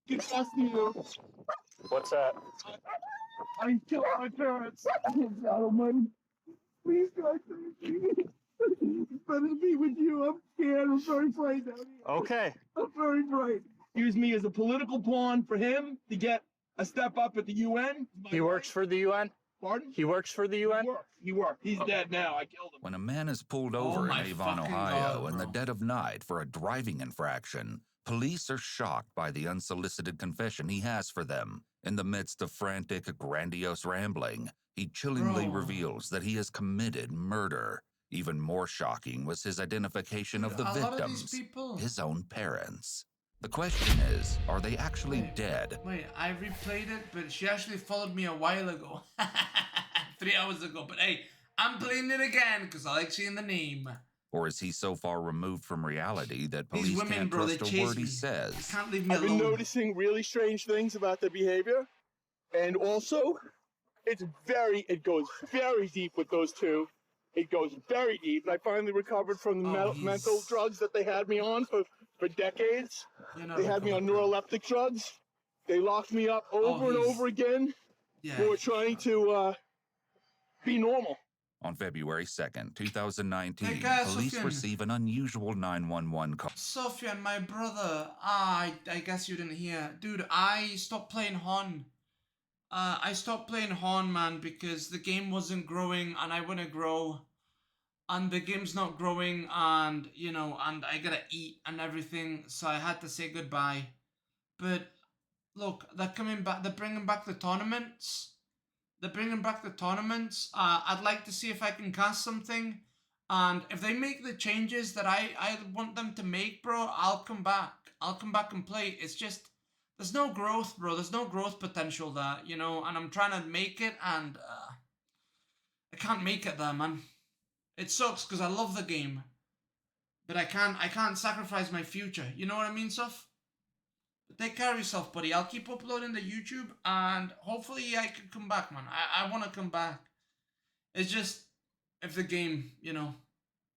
confess to you. What's that? I killed my parents. Oh, God Almighty. Please, God, save me. Better be with you. I'm scared. I'm very frightened out here. Okay. I'm very frightened. Use me as a political pawn for him to get a step up at the UN. He works for the UN? Pardon? He works for the UN? He worked. He's dead now. I killed him. When a man is pulled over in Avon, Ohio in the dead of night for a driving infraction, police are shocked by the unsolicited confession he has for them. In the midst of frantic, grandiose rambling, he chillingly reveals that he has committed murder. Even more shocking was his identification of the victims, his own parents. The question is, are they actually dead? Wait, I replayed it, but she actually followed me a while ago. 3 hours ago. But hey, I'm playing it again because I like seeing the name. Or is he so far removed from reality that police These women, can't bro, trust they a word chase he me. says? Can't leave me I've alone. been noticing really strange things about their behavior. And also, it goes very deep with those two. It goes very deep. And I finally recovered from the mental drugs that they had me on for decades. They had me on neuroleptic drugs. They locked me up over and over again for trying to be normal. On February 2nd, 2019, Hey guys, police Sufyan. receive an unusual 911 call. Sufyan, my brother. I guess you didn't hear. Dude, I stopped playing Hon. I stopped playing Hon, man, because the game wasn't growing and I want to grow. And the game's not growing and, you know, and I gotta eat and everything. So I had to say goodbye. But look, they're coming back. They're bringing back the tournaments. I'd like to see if I can cast something. And if they make the changes that I want them to make, bro, I'll come back. I'll come back and play. It's just, there's no growth, bro. There's no growth potential there, you know. And I'm trying to make it and I can't make it there, man. It sucks because I love the game. But I can't sacrifice my future. You know what I mean, Soph? But take care of yourself, buddy. I'll keep uploading to YouTube and hopefully I can come back, man. I want to come back. It's just, if the game, you know,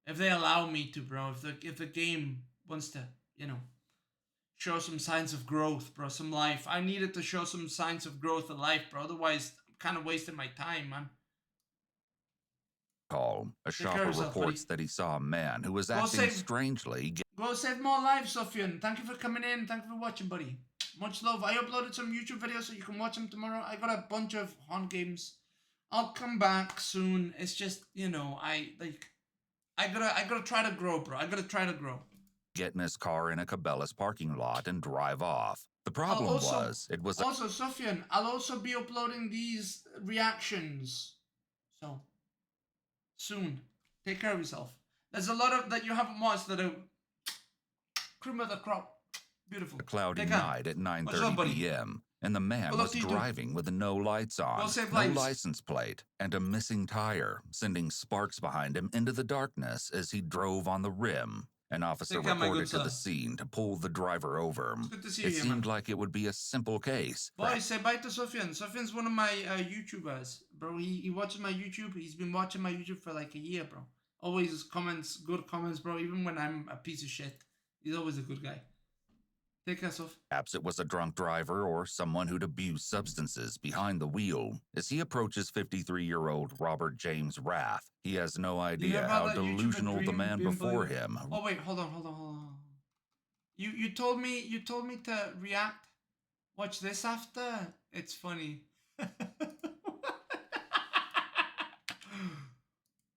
if they allow me to, bro, if the game wants to, you know, show some signs of growth, bro, some life. I needed to show some signs of growth in life, bro. Otherwise, I'm kind of wasting my time, man. Call. A shopper reports that he saw a man who was acting strangely. Go save more lives, Sufyan. Thank you for coming in. Thank you for watching, buddy. Much love. I uploaded some YouTube videos so you can watch them tomorrow. I got a bunch of Hon games. I'll come back soon. It's just, you know, I gotta try to grow, bro. I gotta try to grow. Get in his car in a Cabela's parking lot and drive off. The problem it was also, Sufyan, I'll also be uploading these reactions. So, soon. Take care of yourself. There's a lot of that you haven't watched that are cream of the crop. Beautiful. A cloudy night at 9:30 p.m. and the man was driving with no lights on, no license plate, and a missing tire, sending sparks behind him into the darkness as he drove on the rim. An officer reported to the scene to pull the driver over. It seemed like it would be a simple case. Boy, say bye to Sufyan. Sufyan's one of my YouTubers. Bro, he watches my YouTube. He's been watching my YouTube for like a year, bro. Always comments, good comments, bro. Even when I'm a piece of shit. He's always a good guy. Take care, Soph. Perhaps it was a drunk driver or someone who'd abused substances behind the wheel. As he approaches 53-year-old Robert James Rath, he has no idea how delusional the man before him. Oh wait, hold on. You told me to react. Watch this after. It's funny.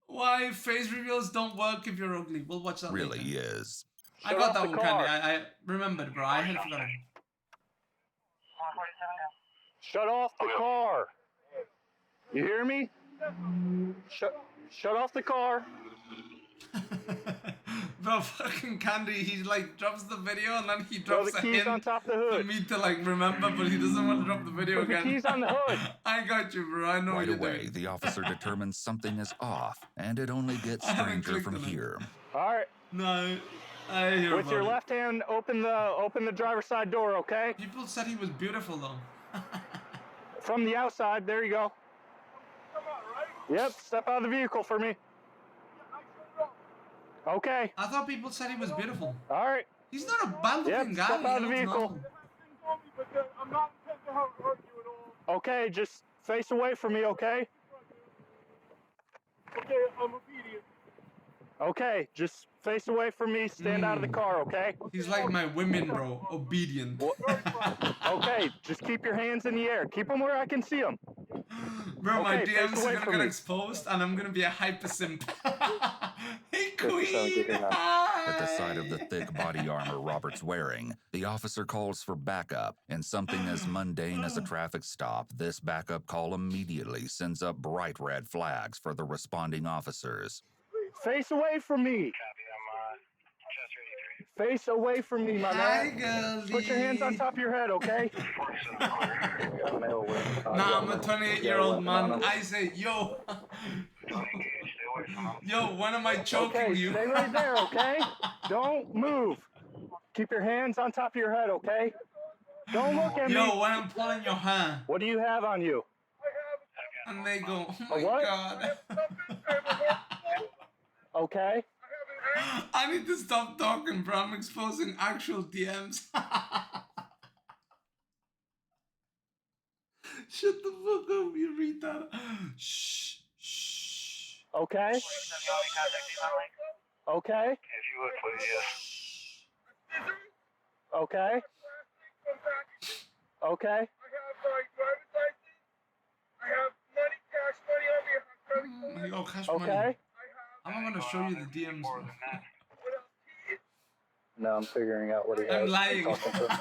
Why face reveals don't work if you're ugly. We'll watch that later. Really is. I got that one, Candy. I remembered, bro. I had forgotten. Shut off the car. You hear me? Shut off the car. Bro, fucking Candy, he like drops the video and then he drops the keys on top of the hood for me to like remember, but he doesn't want to drop the video again. The keys on the hood. I got you, bro. I know what you're doing. Right away, the officer determines something is off, and it only gets stranger from here. All right. No. I hear With your left hand, open the driver's side door, okay? People said he was beautiful, though. From the outside, there you go. Yep, step out of the vehicle for me. Okay. I thought people said he was beautiful. All right. He's not a bad looking guy. Step out of the vehicle. but I'm not intending to hurt you at all. Okay, just face away from me, okay? Okay, I'm obedient. Okay, just face away from me, stand out of the car, okay? He's like my women, bro. Obedient. Okay, just keep your hands in the air. Keep them where I can see them. Bro, my Okay, face DMs are away gonna from get me. exposed and I'm gonna be a hyper simp. Hey, queen! At the sight of the thick body armor Robert's wearing, the officer calls for backup. In something as mundane as a traffic stop, this backup call immediately sends up bright red flags for the responding officers. Face away from me. Face away from me, my Hi, man. girlie. Put your hands on top of your head, okay? Nah, I'm a 28-year-old man. I say, yo. Yo, when am I choking Okay, you? stay right there, okay? Don't move. Keep your hands on top of your head, okay? Don't look at me. Yo, when I'm pulling your hand. What do you have on you? And they go, oh my what? god. Okay? I need to stop talking, bro. I'm exposing actual DMs. Shut the fuck up, you retard. Shh. Shh. Okay? Okay? If you would, please, yes. Okay? Okay? I have my driver's license. I have money, cash money on me. I have credit card. Yo, cash money. Okay? I'm gonna show you the DMs. More than that. No, I'm figuring out what he has. I'm lying. talking to him.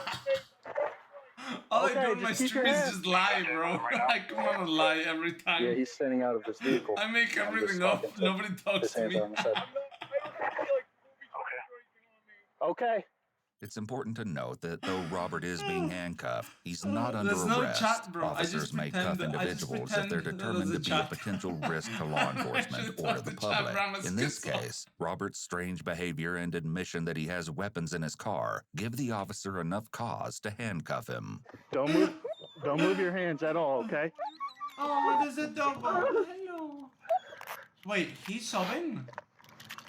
All I Okay, do in my just keep your stream is hands- just lie, bro. I come on and lie every time. Yeah, he's standing out of his vehicle. I make I'm just everything up. talking to Nobody talks His to hands me. are on his head. I don't feel like movie stars or anything on me. Okay? It's important to note that though Robert is being handcuffed, he's not under There's no arrest. chat, bro. I Officers just may pretend- cuff I just individuals if they're pretend determined to there's a be a chat. potential risk to law enforcement should or tell to the the chat public. Ramos In this gets off. case, Robert's strange behavior and admission that he has weapons in his car give the officer enough cause to handcuff him. Don't move your hands at all, okay? Oh, there's a dog. Oh, hello. Wait, he's sobbing?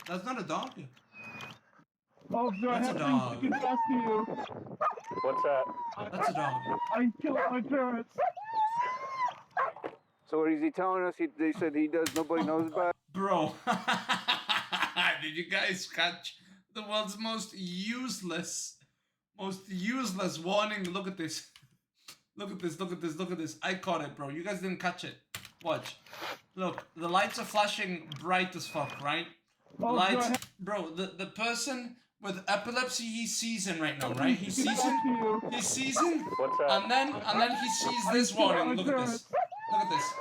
That's not a dog. Oh, do I That's a have dog. to confess to you? What's that? That's a dog. I killed my parents. So what is he telling us? They said he does. Nobody knows about it. Bro, did you guys catch the world's most useless warning? Look at this. Look at this, look at this, look at this. I caught it, bro. You guys didn't catch it. Watch. Look, the lights are flashing bright as fuck, right? The lights, bro, the person with epilepsy, he's seizing right now, right? He's seizing, What's that? and then he sees this warning. Look at this. Look at this.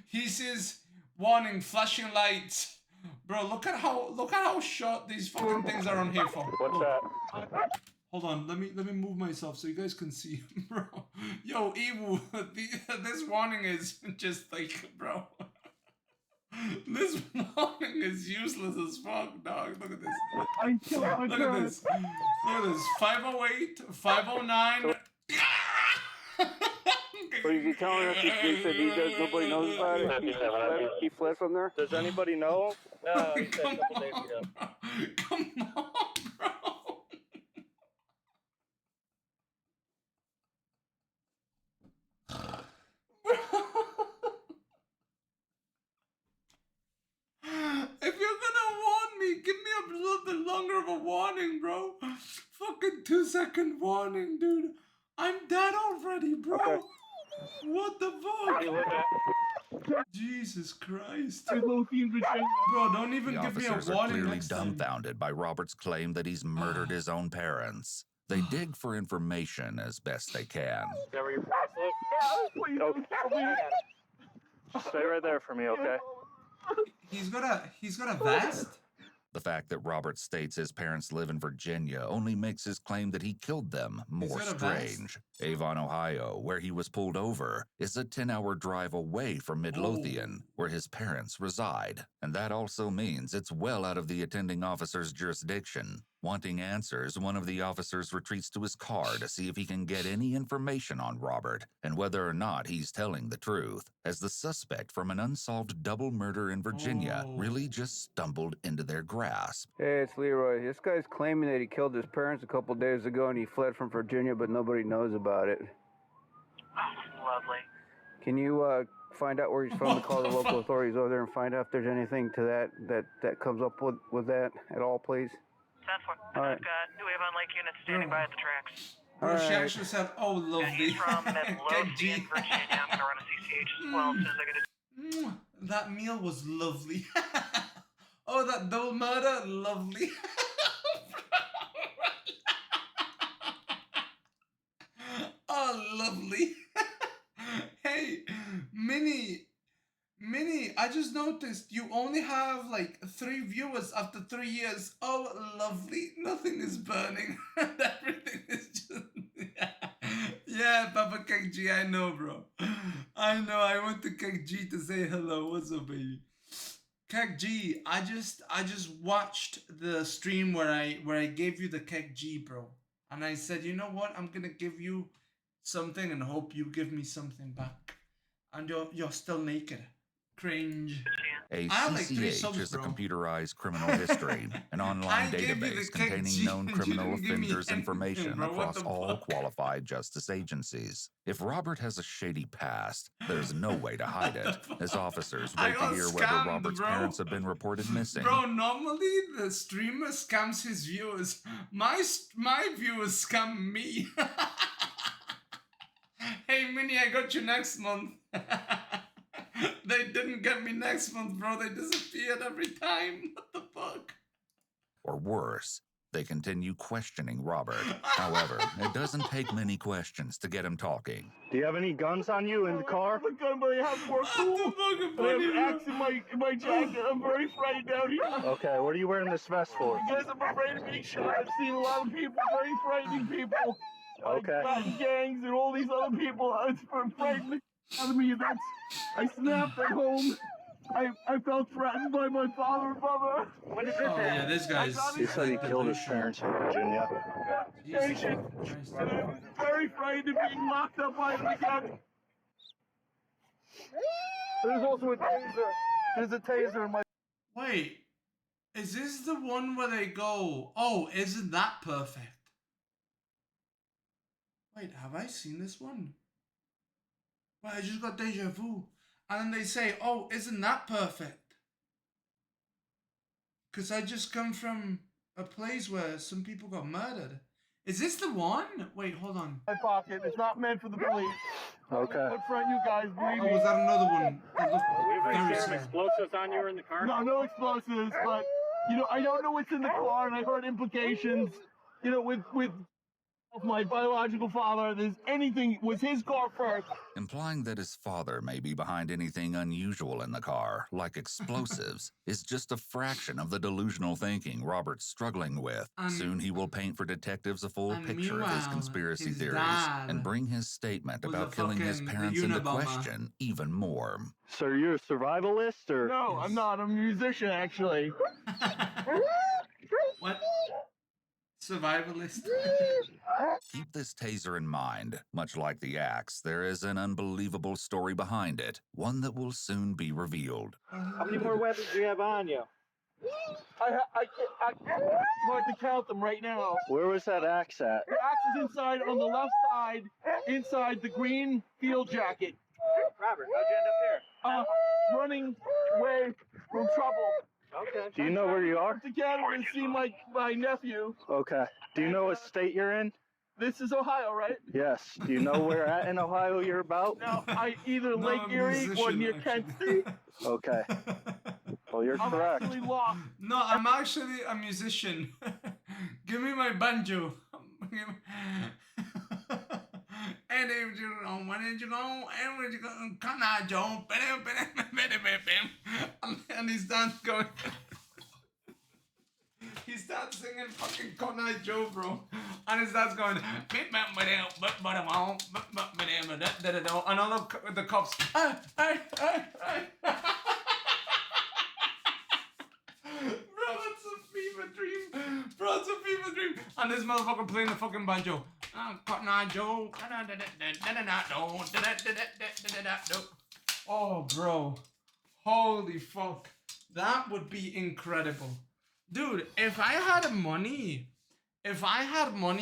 He sees warning, flashing lights. Bro, look at how short these fucking things are on here for. What's that? Hold on, let me move myself so you guys can see, bro. Yo, Ewu, this warning is just like, bro. This warning is useless as fuck, dog. Look at this. I killed my Look at parents. this. Look at this. 508, 509. What is he telling us? They said he does. Nobody knows about it. He fled from there. Does anybody know? No, he said a Come couple days on, ago. bro. Come on, bro. If you're gonna warn me, give me a little bit longer of a warning, bro. Fucking 2-second warning, dude. I'm dead already, bro. Okay. What the fuck? Jesus Christ. I low-key in Virginia. Bro, don't even The give me a officers are warning clearly next time. dumbfounded by Robert's claim that he's murdered his own parents. They dig for information as best they can. Please, Okay. Stay right there for me, okay? He's got a vest? The fact that Robert states his parents live in Virginia only makes his claim that he killed them more got a vest? strange. Avon, Ohio, where he was pulled over, is a 10-hour drive away from Midlothian, where his parents reside. And that also means it's well out of the attending officer's jurisdiction. Wanting answers, one of the officers retreats to his car to see if he can get any information on Robert and whether or not he's telling the truth, as the suspect from an unsolved double murder in Virginia really just stumbled into their grasp. Hey, it's Leroy. This guy's claiming that he killed his parents a couple days ago and he fled from Virginia, but nobody knows about it. Oh, lovely. Can you find out where he's from and call the local authorities over there and find out if there's anything to that comes up with that at all, please? That's what All right. I've got. We have unlike units standing by at the tracks. Bro, she Alright. actually said, oh, lovely. He's from Midlothian, KG. Virginia. I'm gonna run a CCH as well as soon as I get a... That meal was lovely. Oh, that double murder, lovely. Oh, lovely. Hey, Minnie, I just noticed you only have like 3 viewers after 3 years. Oh, lovely. Nothing is burning. Everything is just... Yeah, Papa Cake G, I know, bro. I know, I went to Cake G to say hello. What's up, baby? Cake G, I just watched the stream where I gave you the Cake G, bro. And I said, you know what? I'm gonna give you something and hope you give me something back. And you're still naked. Cringe. A I have like 3 CCH subs, is a bro. computerized criminal history, an online I gave you the database Cake containing G known and you criminal didn't give me offenders' anything, information bro. What across the all fuck? qualified justice agencies. If Robert has a shady past, there's no way to hide it, as officers I wait to got hear whether scammed, Robert's bro. parents have been reported missing. Bro, normally the streamer scams his viewers. My viewers scam me. Hey, Minnie, I got you next month. They didn't get me next month, bro. They disappeared every time. What the fuck? Or worse, they continue questioning Robert. However, it doesn't take many questions to get him talking. Do you have any guns on you in the car? I have a gun, but I have more cool. What the fuck, I have buddy, an bro? axe in my jacket. I'm very frightened down here. Okay, what are you wearing this vest for? Because I'm afraid of being shot. I've seen a lot of people, very frightening people. Okay. Like gangs and all these other people. It's frightening out of me. I snapped at home. I felt threatened by my father and mother. When did Oh, yeah, this guy's... He said he killed his parents in Virginia. Jesus Christ. And I'm very frightened of being locked up by them again. There's also a taser. There's a taser in my... Wait, is this the one where they go, oh, isn't that perfect? Wait, have I seen this one? Wait, I just got deja vu. And then they say, oh, isn't that perfect? Because I just come from a place where some people got murdered. Is this the one? Wait, hold on. My pocket. It's not meant for the police. Okay. In front of you guys, believe Oh, me. was that another one? That looked very Some similar. explosives on you or in the car? No explosives, but I don't know what's in the car, and I heard implications. With my biological father, was his car first. Implying that his father may be behind anything unusual in the car, like explosives, is just a fraction of the delusional thinking Robert's struggling with. Soon he will paint for detectives a full and picture of his meanwhile, conspiracy his theories dad and bring his statement was about a killing his fucking parents into Unabomber. question even more. So you're a survivalist or? No, I'm not. I'm a musician, actually. What? Survivalist. Keep this taser in mind. Much like the axe, there is an unbelievable story behind it, one that will soon be revealed. How many more weapons do you have on you? I want to count them right now. Where was that axe at? The axe is inside on the left side, inside the green field jacket. Robert, how'd you end up here? Running away from trouble. Okay. Do you know where you are? To Canada to see my nephew. Okay. Do you know what state you're in? This is Ohio, right? Yes. Do you know where at in Ohio you're about? Now, I either No, Lake I'm a Erie or musician, near Kent actually. State. Okay. Well, you're I'm correct. actually lost. No, I'm actually a musician. Give me my banjo. And if you know, when did you go? And when you go? Come on, Joe. And he starts going. He starts singing fucking Cotton Eye Joe, bro. And he starts going. And all the cops. Bro, it's a fever dream. Bro, it's a fever And this motherfucker playing the fucking banjo. Cotton Eye Joe. Oh, bro. Holy fuck. That would be incredible. Dude, if I had money,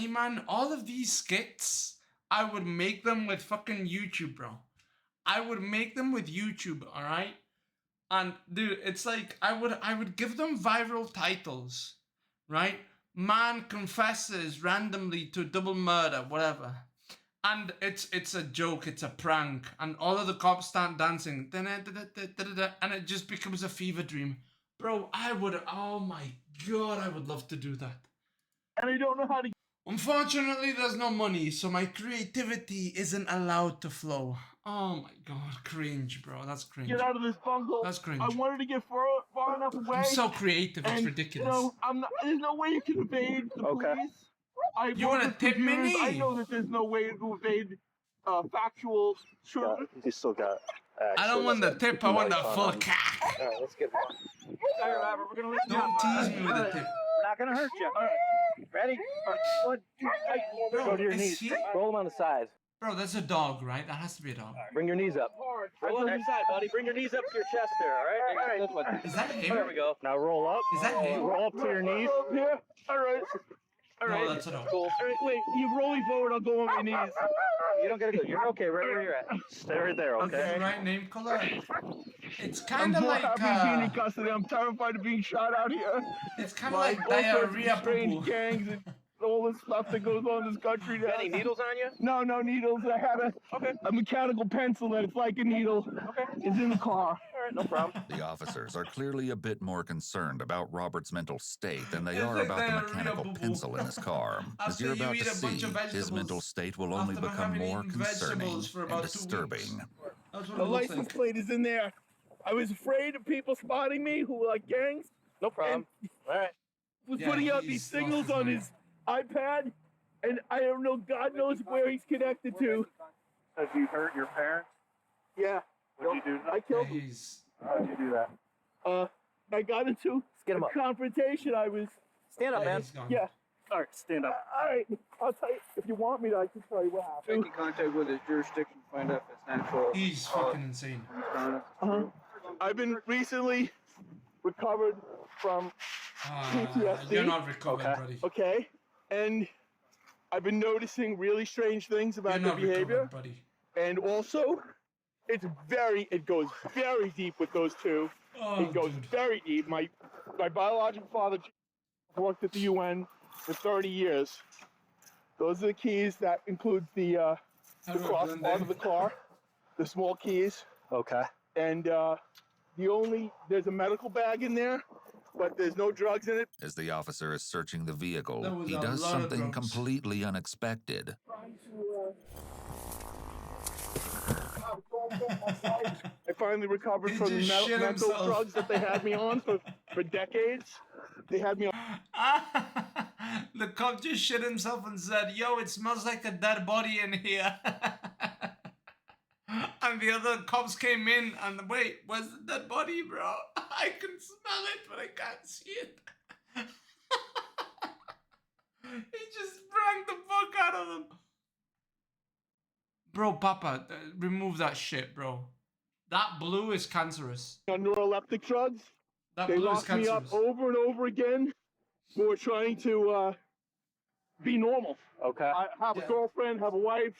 man, all of these skits, I would make them with fucking YouTube, bro. I would make them with YouTube, alright? And dude, it's like I would give them viral titles, right? Man confesses randomly to double murder, whatever. And it's a joke, it's a prank, and all of the cops start dancing, and it just becomes a fever dream. Bro, oh my god, I would love to do that. And I don't know how to. Unfortunately, there's no money, so my creativity isn't allowed to flow. Oh my god, cringe, bro. That's cringe. Get out of this bungle. That's cringe. I wanted to get far enough away. I'm so creative, it's and, ridiculous. You know, there's no way you can evade the police. You want to tip me? I know that there's no way to evade factual truth. You still got. I don't want the tip, I want the full cash. All right, let's get one. All right, Robert, we're gonna let you Don't tease me with a tip. We're not gonna hurt you. All right. Ready? One, two, three. Go to your is knees. he- Roll them on the side. Bro, that's a dog, right? That has to be a dog. Bring your knees up. Roll on the side, buddy. Bring your knees up to your chest there, all right? All right. This one. Is that him? There we go. Now roll up. Is that him? Roll up to your knees. Here. All right. All right. No, that's a dog. Cool. All right, wait. You roll me forward. I'll go on my knees. You don't gotta go. You're okay right where you're at. Stay right there, Is okay? the right name color? It's I'm kind of so like happy being in custody. I'm terrified of being shot out here. it's kind of My like all sorts of diarrhea strange poo-poo. gangs and all this stuff that goes on in this country now. Any needles on you? No, no needles. I had a mechanical pencil that it's like a needle. Okay. It's in the car. All right, no problem. The officers are clearly a bit more concerned about Robert's mental state than they It's are like about the diarrhea, mechanical boo-boo. pencil in his car. As After you're you about eat to a bunch see, of his vegetables, mental state will only after become having more eaten concerning vegetables for and about 2 weeks. disturbing. That's what The it looks license like. plate is in there. I was afraid of people spotting me who were like gangs. No problem. All right. Was Yeah, putting out he's these lost signals his on mind. his iPad, and I don't know. God knows where he's connected to. Have you hurt your parents? Yeah, What'd you do? I killed him. He's... How'd you do that? I got into Get him a up. confrontation. I was. Stand up, man. he's gone. Yeah. All right, stand up. All right. I'll tell you if you want me to. I can tell you what happened. Making contact with his jurisdiction to find out if it's natural. He's fucking insane. I've been recently recovered from PTSD. You're not recovered, Okay. buddy. Okay, and I've been noticing really strange things about You're their not behavior, recovered, buddy. and also, it goes very deep with those two. Oh, It goes dude. very deep. My biological father worked at the UN for 30 years. Those are the keys. That includes the How do I cross blend part in? of the car, the small keys, Okay. and there's a medical bag in there, but there's no drugs in it. As the officer is searching the There vehicle, was he a does lot of something drugs. completely unexpected. I finally recovered He from the just shit mental himself. drugs that they had me on for decades. They had me on. The cop just shit himself and said, "Yo, it smells like a dead body in here." And the other cops came in and wait, where's the dead body, bro? I can smell it, but I can't see it. He just pranked the fuck out of them. Bro, Papa, remove that shit, bro. That blue is cancerous. on neuroleptic drugs. That They blue is locked me up cancerous. over and over again for trying to be normal. Okay. I have a girlfriend, have a wife,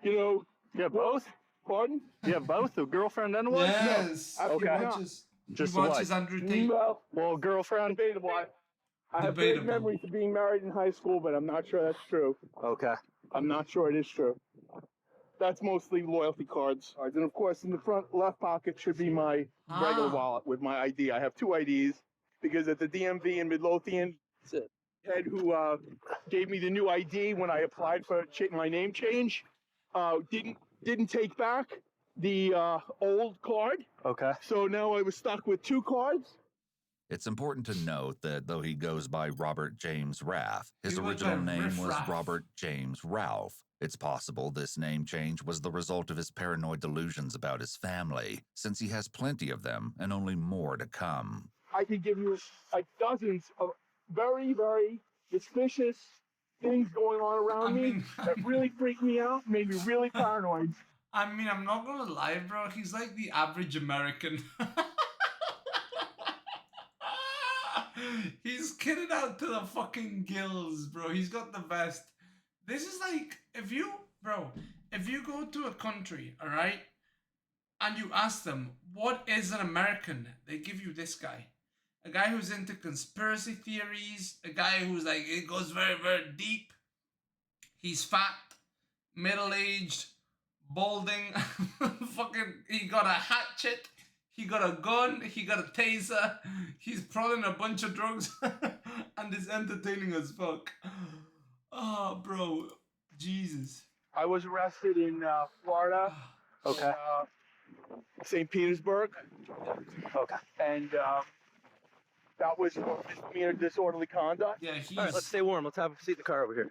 you know. You have both? Pardon? You have both? A girlfriend and a wife? Yes. Okay. He watches, Just he the watches wife. Andrew Tate. Well, Well, girlfriend? debatable. I have great Debatable. memories of being married in high school, but I'm not sure that's true. Okay. I'm not sure it is true. That's mostly loyalty cards. And of course, in the front left pocket should be my regular Ah. wallet with my ID. I have two IDs because at the DMV in Midlothian, head who gave me the new ID when I applied for my name change, didn't take back the old card. Okay. So now I was stuck with two cards. It's important to note that though he goes by Robert James Raff, his He went original by name Riff was Raff. Robert James Ralph. It's possible this name change was the result of his paranoid delusions about his family, since he has plenty of them and only more to come. I could give you like dozens of very, very suspicious things going on around me mean, that really freaked me out, made me really paranoid. I mean, I'm not gonna lie, bro. He's like the average American. He's kitted out to the fucking gills, bro. He's got the best. This is like, if you go to a country, all right, and you ask them, what is an American? They give you this guy. A guy who's into conspiracy theories, a guy who's like, it goes very, very deep. He's fat, middle-aged, balding, fucking, he got a hatchet, he got a gun, he got a taser, he's pulling a bunch of drugs, and is entertaining as fuck. Oh, bro, Jesus. I was arrested in Florida. Okay. In, St. Petersburg. Okay. And that was for misdemeanor disorderly conduct. Yeah, he's, All right, let's stay warm. Let's have a seat in the car over here.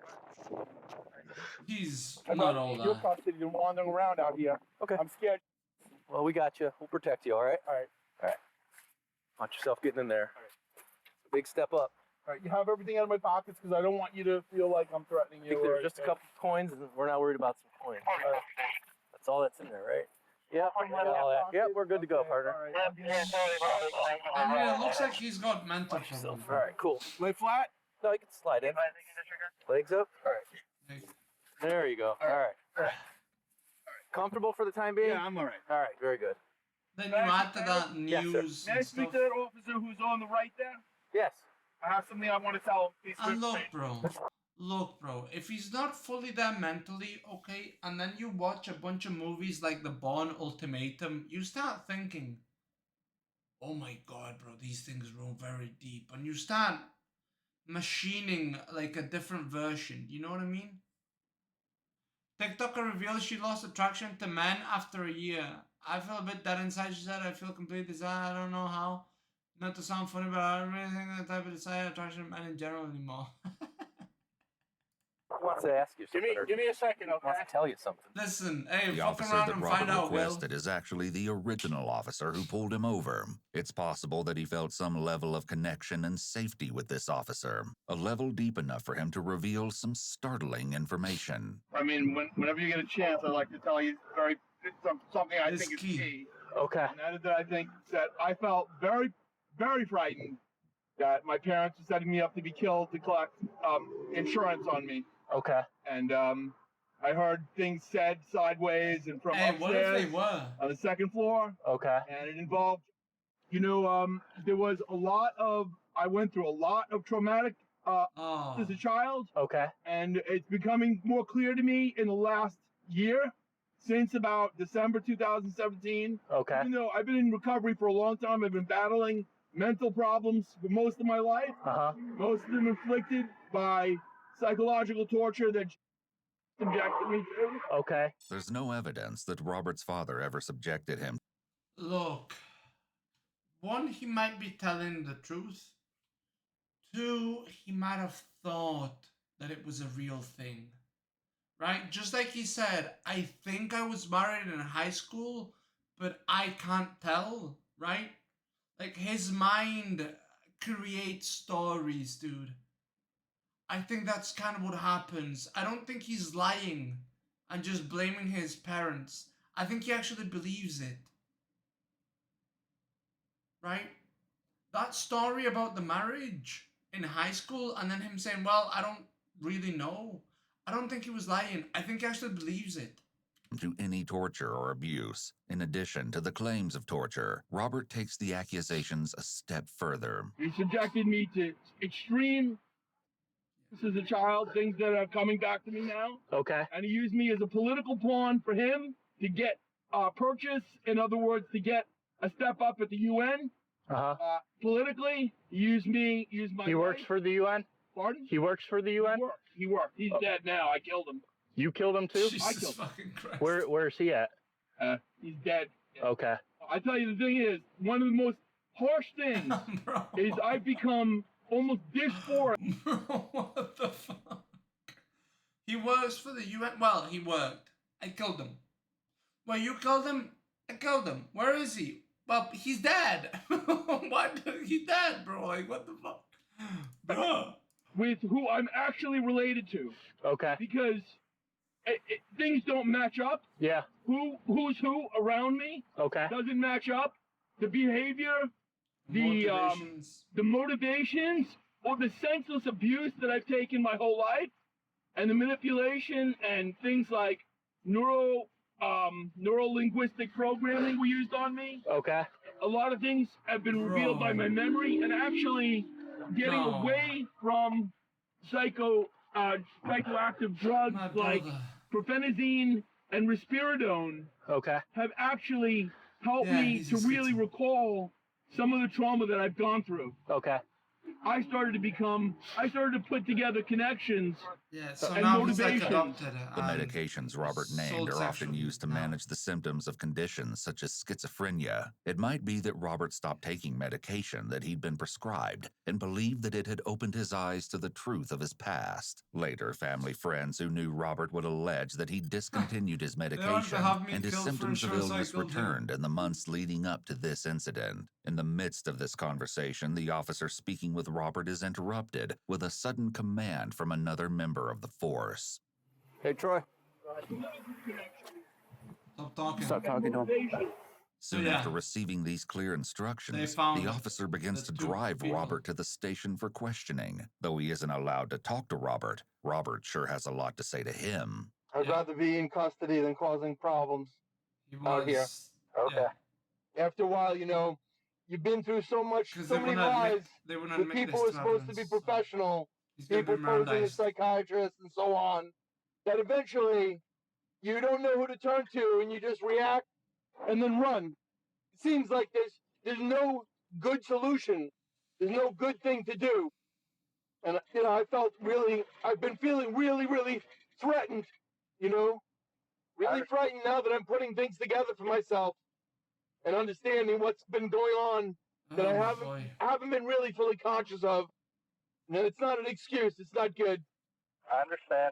he's I'm not all your that. custody and wandering around out here. Okay. I'm scared. Well, we got you. We'll protect you, all right? All right. Watch yourself getting in there. Big step up. All right. You have everything out of my pockets because I don't want you to feel like I'm threatening I you. think there's just a couple coins, and we're not worried about some coins. That's all that's in there, right? Yep, we got all that. Yep, we're good to go, partner. All right. I mean, it looks like he's got mental problems. All right, cool. Lay flat. No, you can slide in. Legs up. All right. Like, There you go. All right. Comfortable for the time being? Yeah, I'm all right. All right, very good. then you add to that Yes, sir. news May I and speak stuff. to that officer who's on the right there? Yes. I have something I want to tell him. Please And wait. look, bro, if he's not fully there mentally, okay, and then you watch a bunch of movies like The Bourne Ultimatum, you start thinking, oh my god, bro, these things run very deep, and you start machining like a different version, you know what I mean? TikToker reveals she lost attraction to men after a year. I feel a bit dead inside, she said. I feel completely sad. I don't know how. Not to sound funny, but I don't really think that type of desire attraction to men in general anymore. Wants to ask you something. Give me a second, okay? Wants to tell you something. Listen, hey, The fuck officer around that and Robert find out, Will. requested is actually the original officer who pulled him over. It's possible that he felt some level of connection and safety with this officer, a level deep enough for him to reveal some startling information. I mean, whenever you get a chance, I'd like to tell you something I It's think is key. key. Okay. And that is that I think that I felt very, very frightened that my parents were setting me up to be killed to collect insurance on me. Okay. And I heard things said sideways and from Hey, what if upstairs they were? on the second floor. Okay. And it involved, there was I went through a lot of traumatic Oh, as a child. Okay. And it's becoming more clear to me in the last year, since about December 2017. Okay. Even though I've been in recovery for a long time, I've been battling mental problems for most of my life. Uh-huh. Most of them inflicted by psychological torture that subjected me to. Okay. There's no evidence that Robert's father ever subjected him look. One, he might be telling the truth. Two, he might have thought that it was a real thing. Right? Just like he said, I think I was married in high school, but I can't tell, right? Like, his mind creates stories, dude. I think that's kind of what happens. I don't think he's lying and just blaming his parents. I think he actually believes it. Right? That story about the marriage in high school and then him saying, well, I don't really know. I don't think he was lying. I think he actually believes it. to any torture or abuse. In addition to the claims of torture, Robert takes the accusations a step further. He subjected me to extreme, as a child, things that are coming back to me now. Okay. And he used me as a political pawn for him to get purchase. In other words, to get a step up at the UN. Uh-huh. Politically, he used my He works wife. for the UN? Pardon? He works for the UN? He worked. He's dead now. I killed him. You killed him too? Jesus killed him. fucking Christ. Where's he at? He's dead. Okay. I tell you, the thing is, one of the most harsh things Bro. is I've become almost dysphoric. Bro, what the fuck? He works for the UN. Well, he worked. I killed him. Well, you killed him? I killed him. Where is he? Well, he's dead. What? He's dead, bro. Like, what the fuck? Bro. with who I'm actually related to. Okay. Because things don't match up. Yeah. Who's who around me Okay. doesn't match up. The behavior, the motivations, or the senseless abuse that I've taken my whole life, and the manipulation and things like neuro-linguistic programming were used on me. Okay. A lot of things have been revealed by my memory, and actually getting away from psychoactive drugs like profenazine and risperidone have actually helped me to really recall some of the trauma that I've gone through. Okay. I started to put together connections so and now he's motivations. like adopted The medications Robert named are often used to manage the symptoms of conditions such as schizophrenia. It might be that Robert stopped taking medication that he'd been prescribed and believed that it had opened his eyes to the truth of his past. Later, family friends who knew Robert would allege that he discontinued his medication and his symptoms of illness returned in the months leading up to this incident. In the midst of this conversation, the officer speaking with Robert is interrupted with a sudden command from another member of the force. Hey, Troy. Stop talking. Stop talking to him. Soon after receiving these clear instructions, the officer begins to drive Robert to the station for questioning. Though he isn't allowed to talk to Robert, Robert sure has a lot to say to him. I'd rather be in custody than causing problems out here. Okay. After a while, you know, you've been through so many lies with people who are supposed to be professional, people posing as psychiatrists and so on, that eventually you don't know who to turn to and you just react and then run. It seems like there's no good solution. There's no good thing to do. And, you know, I've been feeling really, really threatened, you know, really frightened now that I'm putting things together for myself and understanding what's been going on that I haven't been really fully conscious of. And it's not an excuse. It's not good. I understand.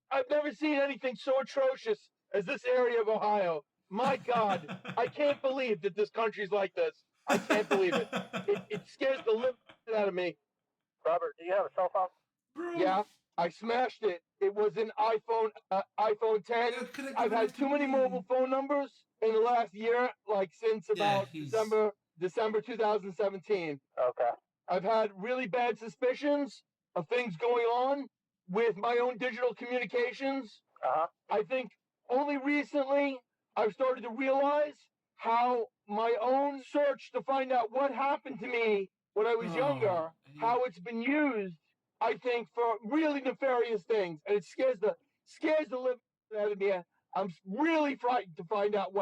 I've never seen anything so atrocious as this area of Ohio. My God, I can't believe that this country's like this. I can't believe it. It scares the living out of me. Robert, do you have a cell phone? Yeah, I smashed it. It was an iPhone 10. I've had too many mobile phone numbers in the last year, like since about December 2017. Okay. I've had really bad suspicions of things going on with my own digital communications. I think only recently I've started to realize how my own search to find out what happened to me when I was younger, how it's been used, I think, for really nefarious things. And it scares the living out of me. I'm really frightened to find out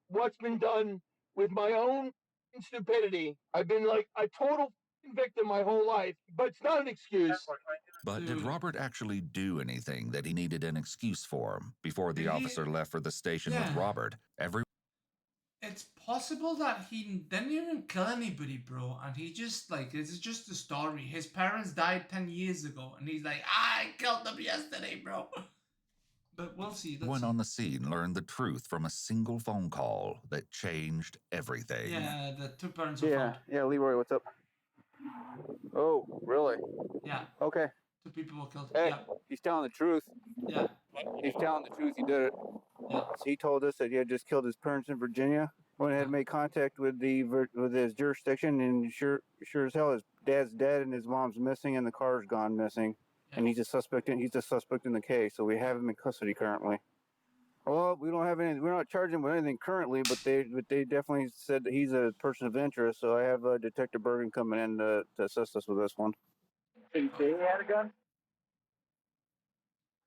what's been done with my own stupidity. I've been like a total victim my whole life, but it's not an excuse. But did Robert actually do anything that he needed an excuse for? Before the officer left for the station with Robert, it's possible that he didn't even kill anybody, bro, and he just, like, this is just a story. His parents died 10 years ago, and he's like, I killed them yesterday, bro. But we'll see. Everyone on the scene learned the truth from a single phone call that changed everything. Yeah, the two parents were found. Yeah, Leroy, what's up? Oh, really? Yeah. Okay. Two people were killed. Hey, yeah. He's telling the truth. Yeah. He's telling the truth. He did it. Yeah. He told us that he had just killed his parents in Virginia. Went ahead and made contact with his jurisdiction, and sure as hell, his dad's dead and his mom's missing, and the car's gone missing. Yeah. And he's a suspect in the case, so we have him in custody currently. Well, we don't have any. We're not charging him with anything currently, but they definitely said that he's a person of interest. So I have Detective Bergen coming in to assist us with this one. Did he say he had a gun?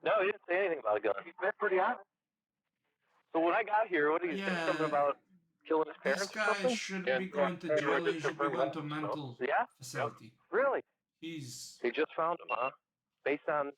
No, he didn't say anything about a gun. He's been pretty honest. So when I got here, what did he say? Something about killing his parents? This guy shouldn't be going to jail. He should be going to a mental facility. Really? He just found him, huh? Based on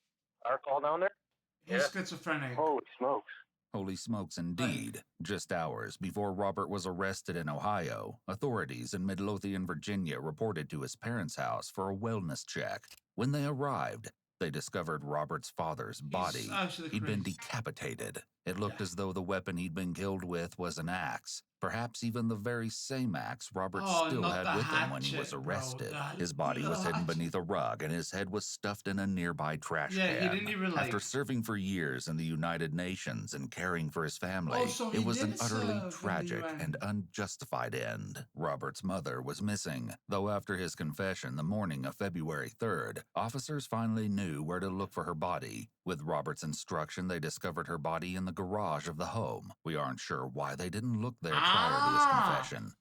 our call down there? He's schizophrenic. Holy smokes. Holy smokes indeed. Just hours before Robert was arrested in Ohio, authorities in Midlothian, Virginia reported to his parents' house for a wellness check. When they arrived, they discovered Robert's father's body. He'd been decapitated. It looked as though the weapon he'd been killed with was an axe. Perhaps even the very same axe Robert Oh, still not had the with him when he was hatchet, bro. arrested. His body was hidden beneath a rug and his head was stuffed in a nearby trash Yeah, can. he didn't even like. After serving for years in the United Nations and caring for his family, Oh, so it he was an did utterly serve in the tragic UN. and unjustified end. Robert's mother was missing, though after his confession the morning of February 3rd, officers finally knew where to look for her body. With Robert's instruction, they discovered her body in the garage of the home. We aren't sure why they didn't look there prior to his confession.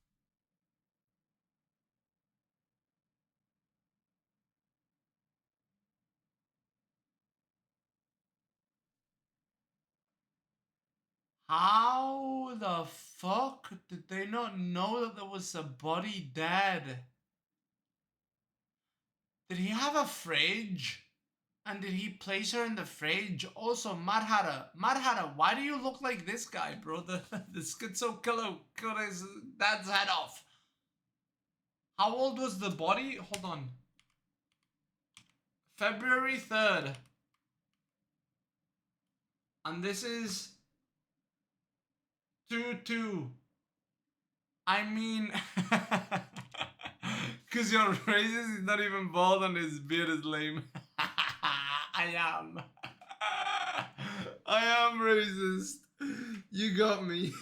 How the fuck did they not know that there was a body dead? Did he have a fridge? And did he place her in the fridge? Also, Mad Hatter, why do you look like this guy, bro? The schizo killer cut his dad's head off. How old was the body? Hold on. February 3rd. And this is 2-2. I mean, because you're racist, he's not even bald and his beard is lame. I am. I am racist. You got me.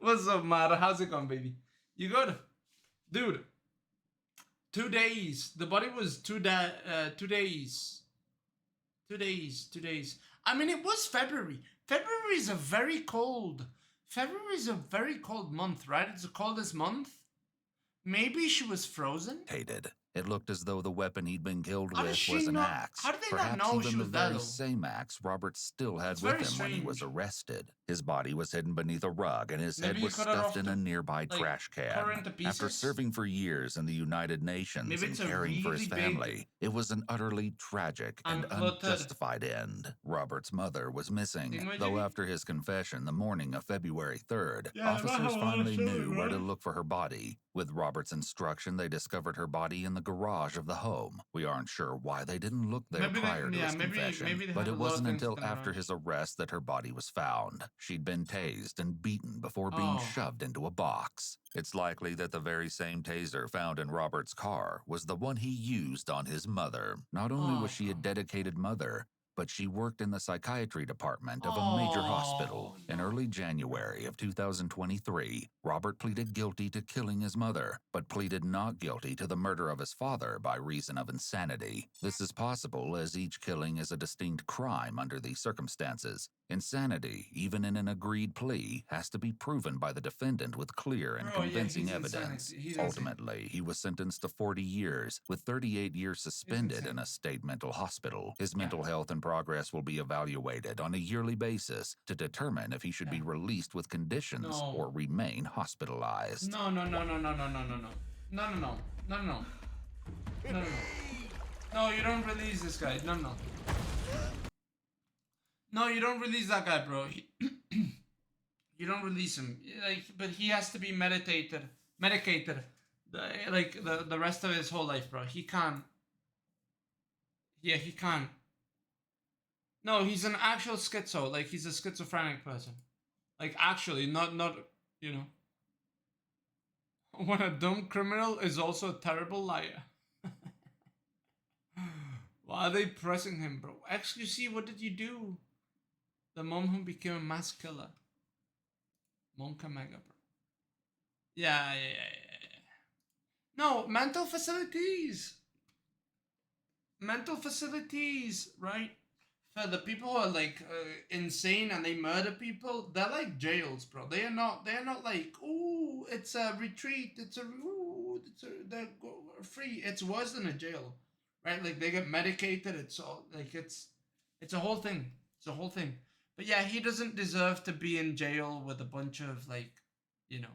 What's up, Mara? How's it going, baby? You good? Dude. 2 days. The body was 2 days. 2 days. 2 days. I mean, it was February. February is a very cold month, right? It's the coldest month. Maybe she was frozen? Hated. It looked as though the weapon he'd been killed with was an not, axe. How did they Perhaps not know even she was the very dead, though? same axe Robert still had It's with very him when he was strange. arrested. His body was hidden beneath a rug and his Maybe head he was cut it off stuffed in to, a nearby like, trash cut her can. into After pieces? serving for years in the United Nations Maybe and it's a caring for his really big family, it was an utterly tragic and uncluttered unjustified end. Robert's mother was missing, though thingamajiggy? after his confession the morning of February 3rd, Yeah, officers that finally was knew where to right? look for her body. With Robert's instruction, they discovered her body in the garage of the home. We aren't sure why they didn't look there prior to his confession, maybe they but had it a lot wasn't of things until in the after garage. his arrest that her body was found. She'd been tased and beaten before being Oh. shoved into a box. It's likely that the very same taser found in Robert's car was the one he used on his mother. Not only was she a dedicated mother, but she worked in the psychiatry department of a major hospital. In early January of 2023, Robert pleaded guilty to killing his mother, but pleaded not guilty to the murder of his father by reason of insanity. This is possible as each killing is a distinct crime under these circumstances. Insanity, even in an agreed plea, has to be proven by the defendant with clear and convincing evidence. Ultimately, he was sentenced to 40 years, with 38 years suspended in a state mental hospital. His mental health and progress will be evaluated on a yearly basis to determine if he should be released with conditions or remain hospitalized. No. No, you don't release this guy. No. No, you don't release that guy, bro. You don't release him. Like, but he has to be medicated. The rest of his whole life, bro. He can't. Yeah, he can't. No, he's an actual schizo. Like, he's a schizophrenic person. Like, actually, not, you know. When a dumb criminal is also a terrible liar. Why are they pressing him, bro? XQC, what did you do? The mom who became a mass killer. Monka Mega, bro. Yeah. No, mental facilities. Mental facilities, right? For the people who are like insane and they murder people, they're like jails, bro. They are not like, ooh, it's a retreat. They're free. It's worse than a jail, right? Like they get medicated. It's all like it's a whole thing. It's a whole thing. But yeah, he doesn't deserve to be in jail with a bunch of like, you know,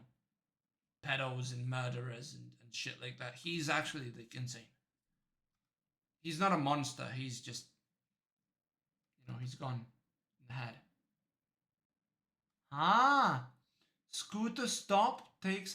pedos and murderers and shit like that. He's actually like insane. He's not a monster. He's just, you know, he's gone in the head. Scooter stop takes